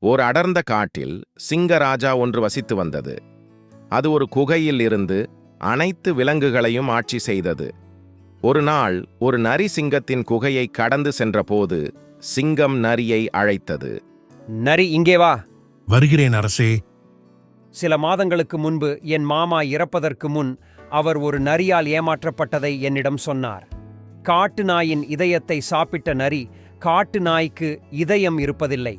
ஒரு அடர்ந்த காட்டில் சிங்கராஜா ஒன்று வசித்து வந்தது. அது ஒரு குகையில் இருந்து அனைத்து விலங்குகளையும் ஆட்சி செய்தது. ஒரு நாள் ஒரு நரி சிங்கத்தின் குகையை கடந்து சென்றபோது சிங்கம் நரியை அழைத்தது. நரி, இங்கே வா. வருகிறேன் அரசே. சில மாதங்களுக்கு முன்பு என் மாமா இறப்பதற்கு முன் அவர் ஒரு நரியால் ஏமாற்றப்பட்டதை என்னிடம் சொன்னார். காட்டு நாயின் இதயத்தை சாப்பிட்ட நரி காட்டு நாய்க்கு இதயம் இருப்பதில்லை,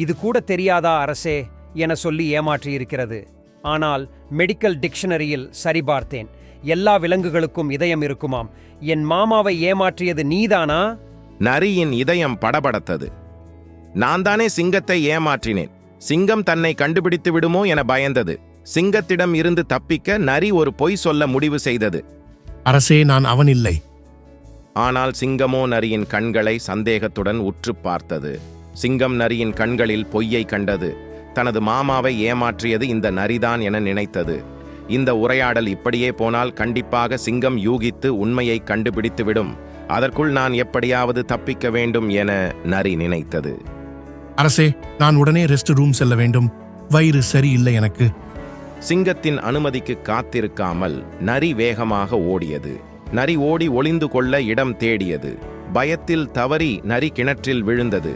இது கூட தெரியாதா அரசே என சொல்லி ஏமாற்றியிருக்கிறது. ஆனால் மெடிக்கல் டிக்ஷனரியில் சரிபார்த்தேன், எல்லா விலங்குகளுக்கும் இதயம் இருக்குமாம். என் மாமாவை ஏமாற்றியது நீதானா? நரியின் இதயம் படபடத்தது. நான் தானே சிங்கத்தை ஏமாற்றினேன். சிங்கம் தன்னை கண்டுபிடித்து விடுமோ என பயந்தது. சிங்கத்திடம் இருந்து தப்பிக்க நரி ஒரு பொய் சொல்ல முடிவு செய்தது. அரசே, நான் அவன் இல்லை. ஆனால் சிங்கமோ நரியின் கண்களை சந்தேகத்துடன் உற்று பார்த்தது. சிங்கம் நரியின் கண்களில் பொய்யை கண்டது. தனது மாமாவை ஏமாற்றியது இந்த நரிதான் என நினைத்தது. இந்த உரையாடல் இப்படியே போனால் கண்டிப்பாக சிங்கம் யூகித்து உண்மையை கண்டுபிடித்துவிடும். அதற்குள் நான் எப்படியாவது தப்பிக்க வேண்டும் என நரி நினைத்தது. அரசே, நான் உடனே ரெஸ்ட் ரூம் செல்ல வேண்டும். வயிறு சரியில்லை எனக்கு. சிங்கத்தின் அனுமதிக்கு காத்திருக்காமல் நரி வேகமாக ஓடியது. நரி ஓடி ஒளிந்து கொள்ள இடம் தேடியது. பயத்தில் தவறி நரி கிணற்றில் விழுந்தது.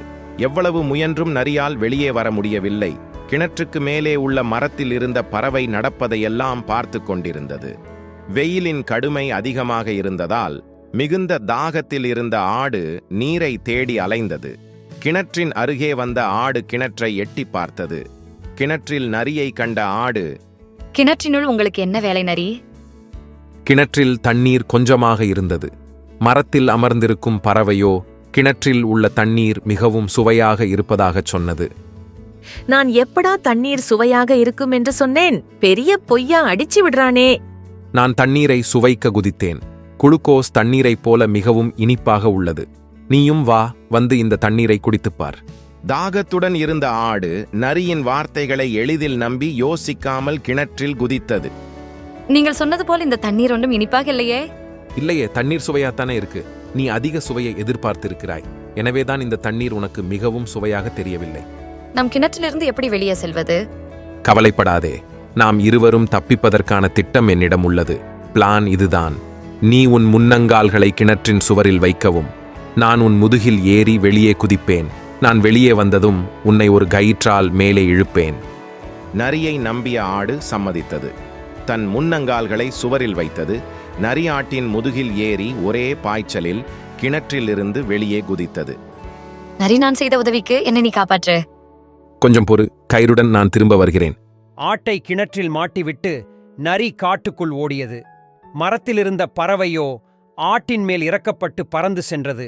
எவ்வளவு முயன்றும் நரியால் வெளியே வர முடியவில்லை. கிணற்றுக்கு மேலே உள்ள மரத்தில் இருந்த பறவை நடப்பதையெல்லாம் பார்த்து கொண்டிருந்தது. வெயிலின் கடுமை அதிகமாக இருந்ததால் மிகுந்த தாகத்தில் இருந்த ஆடு நீரை தேடி அலைந்தது. கிணற்றின் அருகே வந்த ஆடு கிணற்றை எட்டி பார்த்தது. கிணற்றில் நரியை கண்ட ஆடு, கிணற்றினுள் உங்களுக்கு என்ன வேலை நரி? கிணற்றில் தண்ணீர் கொஞ்சமாக இருந்தது. மரத்தில் அமர்ந்திருக்கும் பறவையோ கிணற்றில் உள்ள தண்ணீர் மிகவும் சுவையாக இருப்பதாகச் சொன்னது. நான் எப்படா தண்ணீர் சுவையாக இருக்கும் என்று சொன்னேன்? பெரிய பொய்யா அடிச்சு விடுறானே. நான் தண்ணீரை சுவைக்க குதித்தேன். குளுக்கோஸ் தண்ணீரைப் போல மிகவும் இனிப்பாக உள்ளது. நீயும் வா, வந்து இந்த தண்ணீரை குடித்துப்பார். தாகத்துடன் இருந்த ஆடு நரியின் வார்த்தைகளை எளிதில் நம்பி யோசிக்காமல் கிணற்றில் குதித்தது. நீங்கள் சொன்னது போல் இந்த தண்ணீர் ஒன்றும் இனிப்பாக இல்லையே. இல்லையே, தண்ணீர் சுவையாத்தானே இருக்கு. நீ அதிக சுவையை எதிர்பார்த்திருக்கிறாய். எனவேதான் இந்த தண்ணீர் உனக்கு மிகவும் சுவையாக தெரியவில்லை. நம் கிணற்றிலிருந்து எப்படி வெளியே செல்வது? கவலைப்படாதே, நாம் இருவரும் தப்பிப்பதற்கான திட்டம் என்னிடம் உள்ளது. பிளான் இதுதான். நீ உன் முன்னங்கால்களை கிணற்றின் சுவரில் வைக்கவும், நான் உன் முதுகில் ஏறி வெளியே குதிப்பேன். நான் வெளியே வந்ததும் உன்னை ஒரு கயிற்றால் மேலே இழுப்பேன். நரியை நம்பிய ஆடு சம்மதித்தது. தன் முன்னங்கால்களை சுவரில் வைத்தது. நரி ஆட்டின் முதுகில் ஏறி ஒரே பாய்ச்சலில் கிணற்றிலிருந்து வெளியே குதித்தது. நரி, நான் செய்த உதவிக்கு என்னை நீ காப்பாற்று. கொஞ்சம் பொறு, கயிறுடன் நான் திரும்ப வருகிறேன். ஆட்டை கிணற்றில் மாட்டிவிட்டு நரி காட்டுக்குள் ஓடியது. மரத்திலிருந்த பறவையோ ஆட்டின் மேல் இறக்கப்பட்டு பறந்து சென்றது.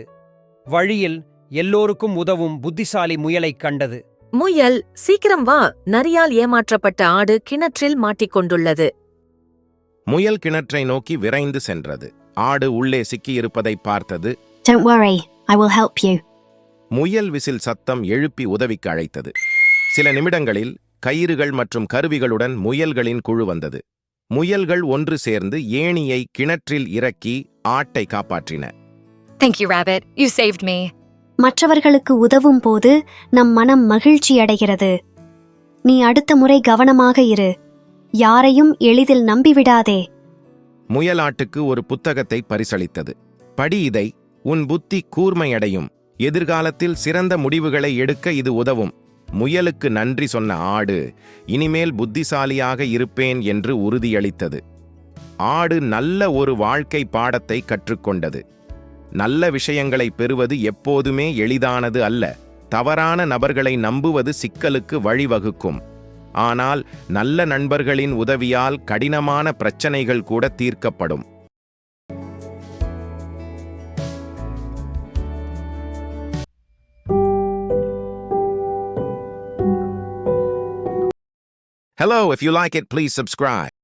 வழியில் எல்லோருக்கும் உதவும் புத்திசாலி முயலைக் கண்டது. முயல், சீக்கிரம் வா, நரியால் ஏமாற்றப்பட்ட ஆடு கிணற்றில் மாட்டிக்கொண்டுள்ளது. முயல் கிணற்றை நோக்கி விரைந்து சென்றது. ஆடு உள்ளே சிக்கியிருப்பதை பார்த்தது. Don't worry, I will help you. முயல் விசில் சத்தம் எழுப்பி உதவிக்கு அழைத்தது. சில நிமிடங்களில் கயிறுகள் மற்றும் கருவிகளுடன் முயல்களின் குழு வந்தது. முயல்கள் ஒன்று சேர்ந்து ஏணியை கிணற்றில் இறக்கி ஆட்டை காப்பாற்றின. Thank you, Rabbit. You saved me. மற்றவர்களுக்கு உதவும் போது நம் மனம் மகிழ்ச்சி அடைகிறது. நீ அடுத்த முறை கவனமாக இரு. யாரையும் எளிதில் நம்பிவிடாதே. முயலாட்டுக்கு ஒரு புத்தகத்தை பரிசளித்தது. படி இதை, உன் புத்தி கூர்மையடையும். எதிர்காலத்தில் சிறந்த முடிவுகளை எடுக்க இது உதவும். முயலுக்கு நன்றி சொன்ன ஆடு இனிமேல் புத்திசாலியாக இருப்பேன் என்று உறுதியளித்தது. ஆடு நல்ல ஒரு வாழ்க்கை பாடத்தை கற்றுக்கொண்டது. நல்ல விஷயங்களை பெறுவது எப்போதுமே எளிதானது அல்ல. தவறான நபர்களை நம்புவது சிக்கலுக்கு வழிவகுக்கும். ஆனால் நல்ல நண்பர்களின் உதவியால் கடினமான பிரச்சனைகள் கூட தீர்க்கப்படும். Hello, if you like it, please subscribe.